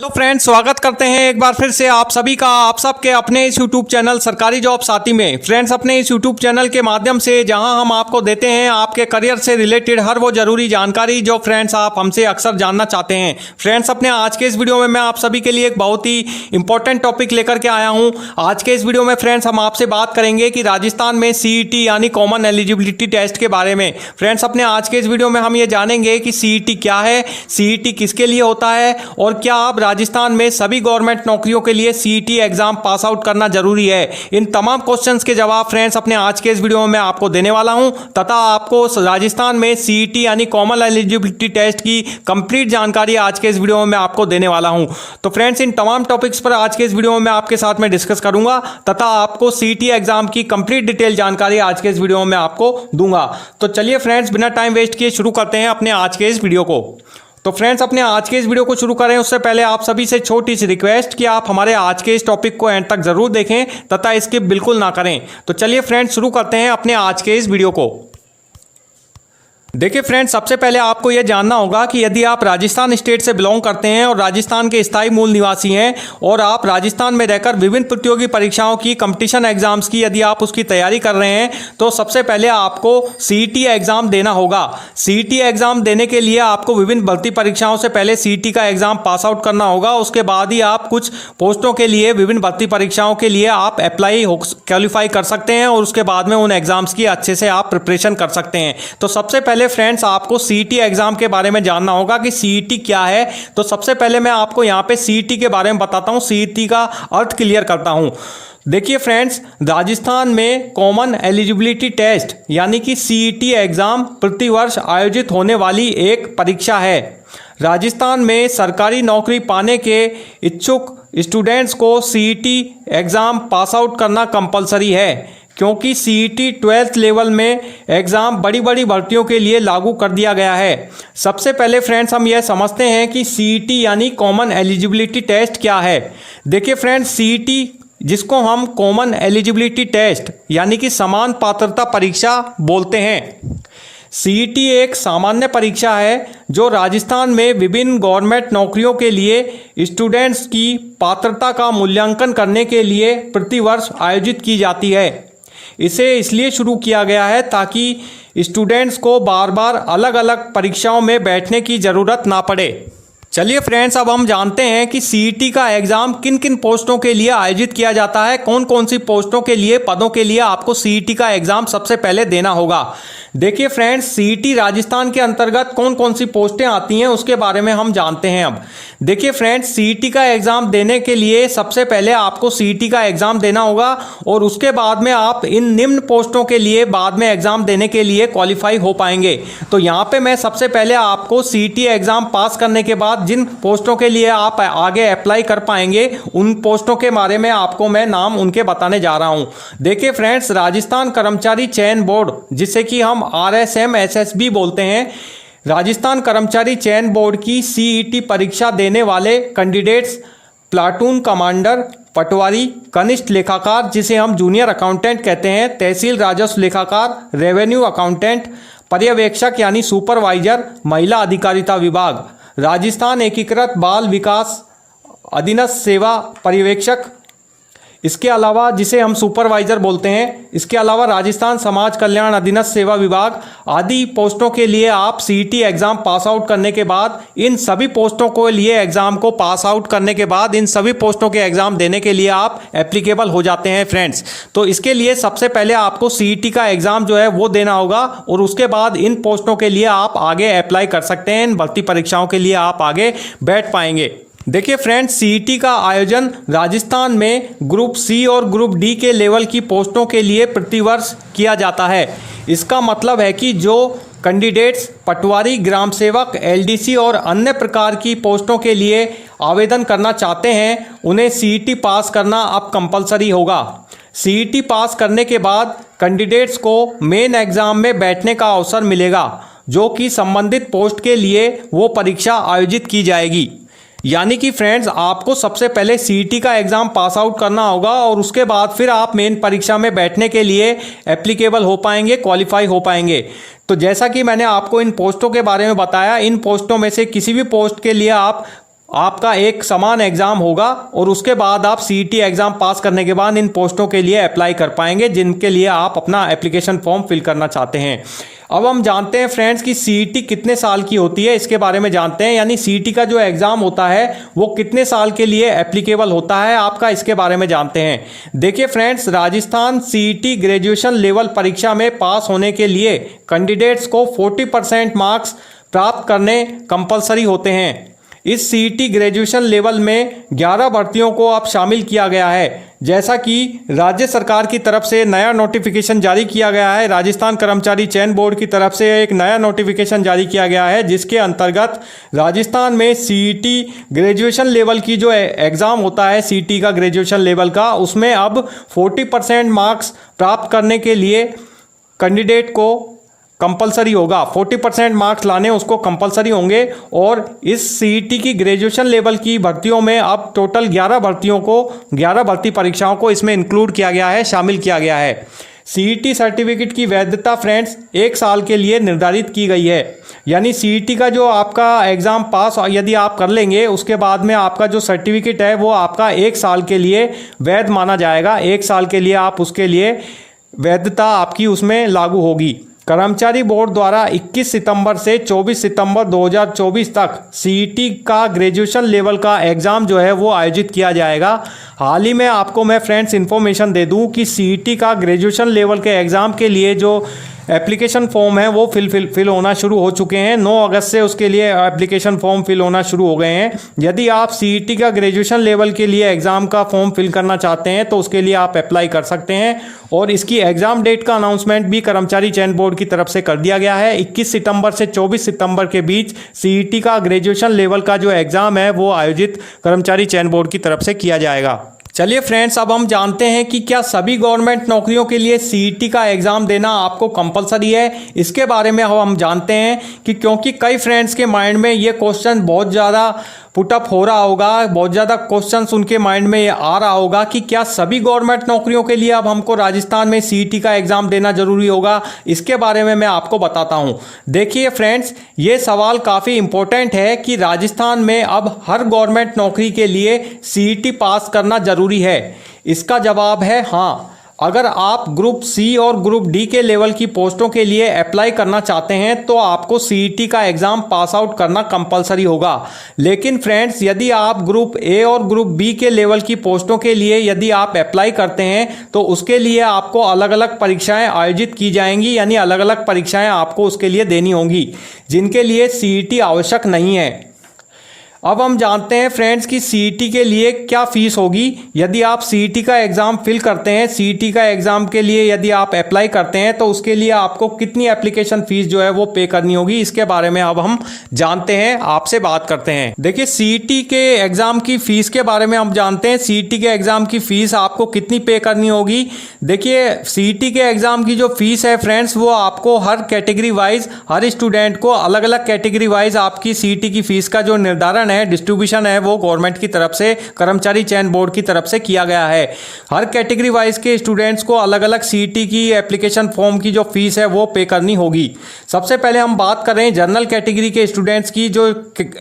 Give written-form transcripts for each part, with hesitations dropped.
Hello friends, स्वागत करते हैं एक बार फिर से आप सभी का आप सबके अपने इस यूट्यूब चैनल सरकारी जॉब साथी में। फ्रेंड्स, अपने इस यूट्यूब चैनल के माध्यम से जहां हम आपको देते हैं आपके करियर से रिलेटेड हर वो जरूरी जानकारी जो फ्रेंड्स आप हमसे अक्सर जानना चाहते हैं। फ्रेंड्स, अपने आज के इस वीडियो में मैं आप सभी के लिए एक बहुत ही इंपॉर्टेंट टॉपिक लेकर के आया हूं। आज के इस वीडियो में फ्रेंड्स हम आपसे बात करेंगे कि राजस्थान में सीईटी यानी कॉमन एलिजिबिलिटी टेस्ट के बारे में। फ्रेंड्स, अपने आज के इस वीडियो में हम ये जानेंगे कि सीईटी क्या है, सीईटी किसके लिए होता है और क्या आप राजस्थान में सभी गवर्नमेंट नौकरियों के लिए सीईटी एग्जाम पास आउट करना जरूरी है। इन तमाम क्वेश्चंस के जवाब फ्रेंड्स अपने आज के इस वीडियो में मैं आपको देने वाला हूं तथा आपको राजस्थान में सीईटी यानी कॉमन एलिजिबिलिटी टेस्ट की कंप्लीट जानकारी आज के इस वीडियो में मैं आपको देने वाला हूं। तो फ्रेंड्स, इन तमाम टॉपिक्स पर आज के इस वीडियो में मैं आपके साथ में डिस्कस करूंगा तथा आपको सीईटी एग्जाम की कंप्लीट डिटेल जानकारी आज के इस वीडियो में आपको दूंगा। तो चलिए फ्रेंड्स, बिना टाइम वेस्ट किए शुरू करते हैं अपने आज के इस वीडियो को। तो फ्रेंड्स, अपने आज के इस वीडियो को शुरू करें उससे पहले आप सभी से छोटी सी रिक्वेस्ट कि आप हमारे आज के इस टॉपिक को एंड तक जरूर देखें तथा स्किप बिल्कुल ना करें। तो चलिए फ्रेंड्स, शुरू करते हैं अपने आज के इस वीडियो को। देखिए फ्रेंड्स, सबसे पहले आपको यह जानना होगा कि यदि आप राजस्थान स्टेट से बिलोंग करते हैं और राजस्थान के स्थायी मूल निवासी हैं और आप राजस्थान में रहकर विभिन्न प्रतियोगी परीक्षाओं की कंपटीशन एग्जाम्स की यदि आप उसकी तैयारी कर रहे हैं तो सबसे पहले आपको सीईटी एग्जाम देना होगा। सीईटी एग्जाम देने के लिए आपको विभिन्न भर्ती परीक्षाओं से पहले सीईटी का एग्जाम पास आउट करना होगा। उसके बाद ही आप कुछ पोस्टों के लिए विभिन्न भर्ती परीक्षाओं के लिए आप क्वालिफाई कर सकते हैं और उसके बाद में उन एग्जाम्स की अच्छे से आप प्रिपरेशन कर सकते हैं। तो सबसे पहले फ्रेंड्स आपको सीईटी एग्जाम के बारे में जानना होगा कि सीईटी क्या है। तो सबसे पहले मैं आपको यहां पे सीईटी के बारे में बताता हूं, सीईटी का अर्थ क्लियर करता हूं। देखिए फ्रेंड्स, राजस्थान में कॉमन एलिजिबिलिटी टेस्ट यानी कि सीईटी एग्जाम प्रतिवर्ष आयोजित होने वाली एक परीक्षा है। राजस्थान में सरकारी नौकरी पाने के इच्छुक स्टूडेंट्स को सीईटी एग्जाम पास आउट करना कंपलसरी है क्योंकि सीईटी 12th लेवल में एग्ज़ाम बड़ी बड़ी भर्तियों के लिए लागू कर दिया गया है। सबसे पहले फ्रेंड्स हम यह समझते हैं कि सीईटी यानी कॉमन एलिजिबिलिटी टेस्ट क्या है। देखिए फ्रेंड्स, सीईटी जिसको हम कॉमन एलिजिबिलिटी टेस्ट यानी कि समान पात्रता परीक्षा बोलते हैं। सीईटी एक सामान्य परीक्षा है जो राजस्थान में विभिन्न गवर्नमेंट नौकरियों के लिए स्टूडेंट्स की पात्रता का मूल्यांकन करने के लिए प्रतिवर्ष आयोजित की जाती है। इसे इसलिए शुरू किया गया है ताकि स्टूडेंट्स को बार बार अलग अलग परीक्षाओं में बैठने की ज़रूरत ना पड़े। चलिए फ्रेंड्स, अब हम जानते हैं कि सीईटी का एग्ज़ाम किन किन पोस्टों के लिए आयोजित किया जाता है, कौन कौन सी पोस्टों के लिए पदों के लिए आपको सीईटी का एग्ज़ाम सबसे पहले देना होगा। देखिए फ्रेंड्स, सीईटी राजस्थान के अंतर्गत कौन कौन सी पोस्टें आती हैं उसके बारे में हम जानते हैं। अब देखिए फ्रेंड्स, सीईटी का एग्ज़ाम देने के लिए सबसे पहले आपको सीईटी का एग्ज़ाम देना होगा और उसके बाद में आप इन निम्न पोस्टों के लिए बाद में एग्ज़ाम देने के लिए क्वालिफाई हो पाएंगे। तो यहाँ पे मैं सबसे पहले आपको सीईटी एग्ज़ाम पास करने के बाद जिन पोस्टों के लिए आप आगे अप्लाई कर पाएंगे उन पोस्टों के बारे में आपको मैं नाम उनके बताने जा रहा हूं। देखिए फ्रेंड्स, राजस्थान कर्मचारी चयन बोर्ड जिसे कि हम RSM SSB बोलते हैं, राजस्थान कर्मचारी चयन बोर्ड की सीईटी परीक्षा देने वाले कैंडिडेट्स प्लाटून कमांडर, पटवारी, कनिष्ठ लेखाकार जिसे हम जूनियर अकाउंटेंट कहते हैं, तहसील राजस्व लेखाकार, रेवेन्यू अकाउंटेंट, पर्यवेक्षक यानी सुपरवाइजर, महिला अधिकारिता विभाग, राजस्थान एकीकृत बाल विकास अधीनस्थ सेवा पर्यवेक्षक, इसके अलावा जिसे हम सुपरवाइजर बोलते हैं, इसके अलावा राजस्थान समाज कल्याण अधीनस्थ सेवा विभाग आदि पोस्टों के लिए आप सीईटी एग्जाम पास आउट करने के बाद इन सभी पोस्टों को लिए एग्जाम को पास आउट करने के बाद इन सभी पोस्टों के एग्जाम देने के लिए आप एप्लीकेबल हो जाते हैं फ्रेंड्स। तो इसके लिए सबसे पहले आपको सीईटी का एग्जाम जो है वो देना होगा और उसके बाद इन पोस्टों के लिए आप आगे अप्लाई कर सकते हैं, इन भर्ती परीक्षाओं के लिए आप आगे बैठ पाएंगे। देखिए फ्रेंड्स, सीईटी का आयोजन राजस्थान में ग्रुप सी और ग्रुप डी के लेवल की पोस्टों के लिए प्रतिवर्ष किया जाता है। इसका मतलब है कि जो कैंडिडेट्स पटवारी, ग्राम सेवक, एलडीसी और अन्य प्रकार की पोस्टों के लिए आवेदन करना चाहते हैं उन्हें सीईटी पास करना अब कंपलसरी होगा। सीईटी पास करने के बाद कैंडिडेट्स को मेन एग्जाम में बैठने का अवसर मिलेगा जो कि संबंधित पोस्ट के लिए वो परीक्षा आयोजित की जाएगी। यानी कि फ्रेंड्स, आपको सबसे पहले सीईटी का एग्ज़ाम पास आउट करना होगा और उसके बाद फिर आप मेन परीक्षा में बैठने के लिए एप्लीकेबल हो पाएंगे, क्वालिफाई हो पाएंगे। तो जैसा कि मैंने आपको इन पोस्टों के बारे में बताया, इन पोस्टों में से किसी भी पोस्ट के लिए आप आपका एक समान एग्जाम होगा और उसके बाद आप सीईटी एग्जाम पास करने के बाद इन पोस्टों के लिए अप्लाई कर पाएंगे जिनके लिए आप अपना एप्लीकेशन फॉर्म फिल करना चाहते हैं। अब हम जानते हैं फ्रेंड्स कि सीईटी कितने साल की होती है, इसके बारे में जानते हैं। यानी सीईटी का जो एग्जाम होता है वो कितने साल के लिए एप्लीकेबल होता है आपका, इसके बारे में जानते हैं। देखिए friends, Rajasthan CET graduation level परीक्षा में पास होने के लिए कैंडिडेट्स को 40% मार्क्स प्राप्त करने कंपलसरी होते हैं। इस सीईटी ग्रेजुएशन लेवल में 11 भर्तियों को अब शामिल किया गया है। जैसा कि राज्य सरकार की तरफ से नया नोटिफिकेशन जारी किया गया है, राजस्थान कर्मचारी चयन बोर्ड की तरफ से एक नया नोटिफिकेशन जारी किया गया है जिसके अंतर्गत राजस्थान में सीईटी ग्रेजुएशन लेवल की जो एग्ज़ाम होता है सीईटी का ग्रेजुएशन लेवल का, उसमें अब 40% मार्क्स प्राप्त करने के लिए कैंडिडेट को कंपलसरी होगा। 40% मार्क्स लाने उसको कंपलसरी होंगे। और इस सीईटी की ग्रेजुएशन लेवल की भर्तियों में अब टोटल 11 भर्ती परीक्षाओं को इसमें इंक्लूड किया गया है, शामिल किया गया है। सीईटी सर्टिफिकेट की वैधता फ्रेंड्स 1 साल के लिए निर्धारित की गई है। यानी सीईटी का जो आपका एग्ज़ाम पास यदि आप कर लेंगे उसके बाद में आपका जो सर्टिफिकेट है वो आपका 1 साल के लिए वैध माना जाएगा। 1 साल के लिए आप उसके लिए वैधता आपकी उसमें लागू होगी। कर्मचारी बोर्ड द्वारा 21 सितंबर से 24 सितंबर 2024 तक सीईटी का ग्रेजुएशन लेवल का एग्ज़ाम जो है वो आयोजित किया जाएगा। हाल ही में आपको मैं फ्रेंड्स इन्फॉर्मेशन दे दूं कि सीईटी का ग्रेजुएशन लेवल के एग्ज़ाम के लिए जो एप्लीकेशन फॉर्म है वो फिल होना शुरू हो चुके हैं। 9 अगस्त से उसके लिए एप्लीकेशन फॉर्म फिल होना शुरू हो गए हैं। यदि आप सीईटी का ग्रेजुएशन लेवल के लिए एग्ज़ाम का फॉर्म फिल करना चाहते हैं तो उसके लिए आप अप्लाई कर सकते हैं। और इसकी एग्ज़ाम डेट का अनाउंसमेंट भी कर्मचारी चयन बोर्ड की तरफ से कर दिया गया है। 21 सितंबर से 24 सितंबर के बीच सीईटी का ग्रेजुएशन लेवल का जो एग्ज़ाम है वो आयोजित कर्मचारी चयन बोर्ड की तरफ से किया जाएगा। चलिए फ्रेंड्स, अब हम जानते हैं कि क्या सभी गवर्नमेंट नौकरियों के लिए सीईटी का एग्ज़ाम देना आपको कंपलसरी है। इसके बारे में हम जानते हैं कि क्योंकि कई फ्रेंड्स के माइंड में ये क्वेश्चन बहुत ज़्यादा पुटअप हो रहा होगा, बहुत ज़्यादा क्वेश्चंस उनके माइंड में आ रहा होगा कि क्या सभी गवर्नमेंट नौकरियों के लिए अब हमको राजस्थान में सीईटी का एग्ज़ाम देना ज़रूरी होगा। इसके बारे में मैं आपको बताता हूँ। देखिए फ्रेंड्स, ये सवाल काफ़ी इम्पोर्टेंट है कि राजस्थान में अब हर गवर्नमेंट नौकरी के लिए सीईटी पास करना ज़रूरी है। इसका जवाब है हाँ। अगर आप ग्रुप सी और ग्रुप डी के लेवल की पोस्टों के लिए अप्लाई करना चाहते हैं तो आपको सीईटी का एग्ज़ाम पास आउट करना कंपलसरी होगा। लेकिन फ्रेंड्स, यदि आप ग्रुप ए और ग्रुप बी के लेवल की पोस्टों के लिए यदि आप अप्लाई करते हैं तो उसके लिए आपको अलग अलग परीक्षाएं आयोजित की जाएंगी। यानी अलग अलग परीक्षाएं आपको उसके लिए देनी होंगी जिनके लिए सीईटी आवश्यक नहीं है। अब हम जानते हैं फ्रेंड्स कि सीईटी के लिए क्या फ़ीस होगी। यदि आप सीईटी का एग्ज़ाम फिल करते हैं, सीईटी का एग्ज़ाम के लिए यदि आप अप्लाई करते हैं तो उसके लिए आपको कितनी एप्लीकेशन फ़ीस जो है वो पे करनी होगी, इसके बारे में अब हम जानते हैं, आपसे बात करते हैं। देखिए, सीईटी के एग्ज़ाम की फ़ीस के बारे में हम जानते हैं। सीईटी के एग्ज़ाम की फ़ीस आपको कितनी पे करनी होगी। देखिए, सीईटी के एग्ज़ाम की जो फ़ीस है फ्रेंड्स वो आपको हर कैटेगरी वाइज, हर स्टूडेंट को अलग अलग कैटेगरी वाइज आपकी सीईटी की फ़ीस का जो निर्धारण डिस्ट्रीब्यूशन है वो गवर्नमेंट की तरफ से, कर्मचारी चयन बोर्ड की तरफ से किया गया है। हर कैटेगरी वाइज के स्टूडेंट्स को अलग अलग सीईटी की एप्लीकेशन फॉर्म की जो फीस है वो पे करनी होगी। सबसे पहले हम बात कर रहे हैं जनरल कैटेगरी के स्टूडेंट्स की। जो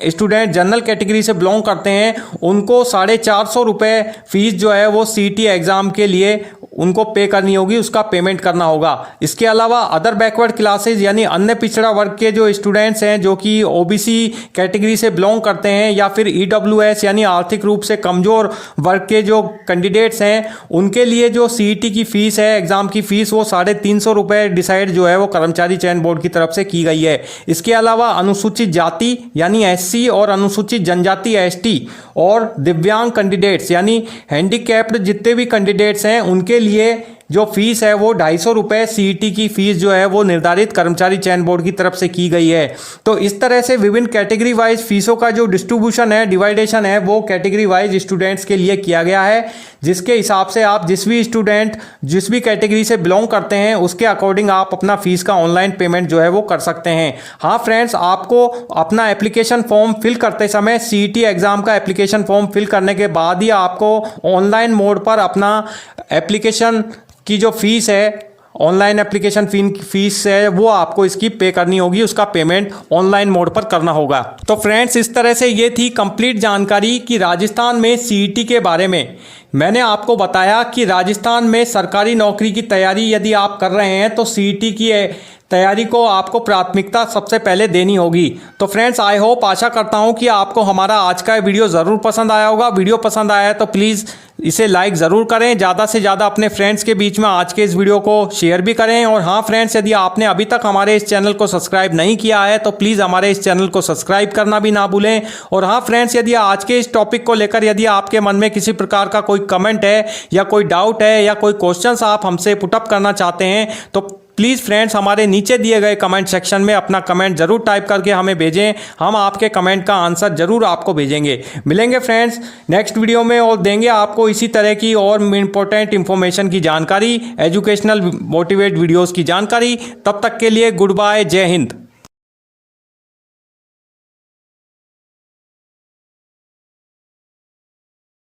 स्टूडेंट जनरल कैटेगरी से बिलोंग करते हैं उनको 450 रुपये फीस जो है वो सीईटी एग्ज़ाम के लिए उनको पे करनी होगी, उसका पेमेंट करना होगा। इसके अलावा अदर बैकवर्ड क्लासेज यानी अन्य पिछड़ा वर्ग के जो स्टूडेंट्स हैं जो कि ओबीसी कैटेगरी से बिलोंग करते हैं या फिर ईडब्ल्यूएस यानी आर्थिक रूप से कमज़ोर वर्ग के जो कैंडिडेट्स हैं उनके लिए जो सीईटी की फ़ीस है, एग्ज़ाम की फ़ीस, वो 350 रुपये डिसाइड जो है वो कर्मचारी चयन बोर्ड की तरफ से की गई है। इसके अलावा अनुसूचित जाति यानी एससी और अनुसूचित जनजाति एसटी और दिव्यांग कैंडिडेट्स यानी हैंडीकैप्ड जितने भी कैंडिडेट्स हैं उनके लिए जो फीस है वो 250 रुपये सीईटी की फीस जो है वो निर्धारित कर्मचारी चयन बोर्ड की तरफ से की गई है। तो इस तरह से विभिन्न कैटेगरी वाइज फीसों का जो डिस्ट्रीब्यूशन है, डिवाइडेशन है, वो कैटेगरी वाइज स्टूडेंट्स के लिए किया गया है, जिसके हिसाब से आप जिस भी स्टूडेंट जिस भी कैटेगरी से बिलोंग करते हैं उसके अकॉर्डिंग आप अपना फीस का ऑनलाइन पेमेंट जो है वो कर सकते हैं। हाँ फ्रेंड्स, आपको अपना एप्लीकेशन फॉर्म फिल करते समय सीईटी एग्ज़ाम का एप्लीकेशन फॉर्म फिल करने के बाद ही आपको ऑनलाइन मोड पर अपना एप्लीकेशन की जो फीस है ऑनलाइन एप्लीकेशन फीस है वो आपको इसकी पे करनी होगी, उसका पेमेंट ऑनलाइन मोड पर करना होगा। तो फ्रेंड्स, इस तरह से ये थी कंप्लीट जानकारी कि राजस्थान में सीईटी के बारे में। मैंने आपको बताया कि राजस्थान में सरकारी नौकरी की तैयारी यदि आप कर रहे हैं तो सीईटी की तैयारी को आपको प्राथमिकता सबसे पहले देनी होगी। तो फ्रेंड्स, आई होप, आशा करता हूं कि आपको हमारा आज का वीडियो ज़रूर पसंद आया होगा। वीडियो पसंद आया है तो प्लीज़ इसे लाइक ज़रूर करें, ज़्यादा से ज़्यादा अपने फ्रेंड्स के बीच में आज के इस वीडियो को शेयर भी करें। और हाँ फ्रेंड्स, यदि आपने अभी तक हमारे इस चैनल को सब्सक्राइब नहीं किया है तो प्लीज़ हमारे इस चैनल को सब्सक्राइब करना भी ना भूलें। और हाँ फ्रेंड्स, यदि आज के इस टॉपिक को लेकर यदि आपके मन में किसी प्रकार का कोई कमेंट है या कोई डाउट है या कोई क्वेश्चंस आप हमसे पुटअप करना चाहते हैं तो प्लीज़ फ्रेंड्स, हमारे नीचे दिए गए कमेंट सेक्शन में अपना कमेंट जरूर टाइप करके हमें भेजें। हम आपके कमेंट का आंसर जरूर आपको भेजेंगे। मिलेंगे फ्रेंड्स नेक्स्ट वीडियो में और देंगे आपको इसी तरह की और इंपॉर्टेंट इंफॉर्मेशन की जानकारी, एजुकेशनल मोटिवेट वीडियोस की जानकारी। तब तक के लिए गुड बाय, जय हिंद।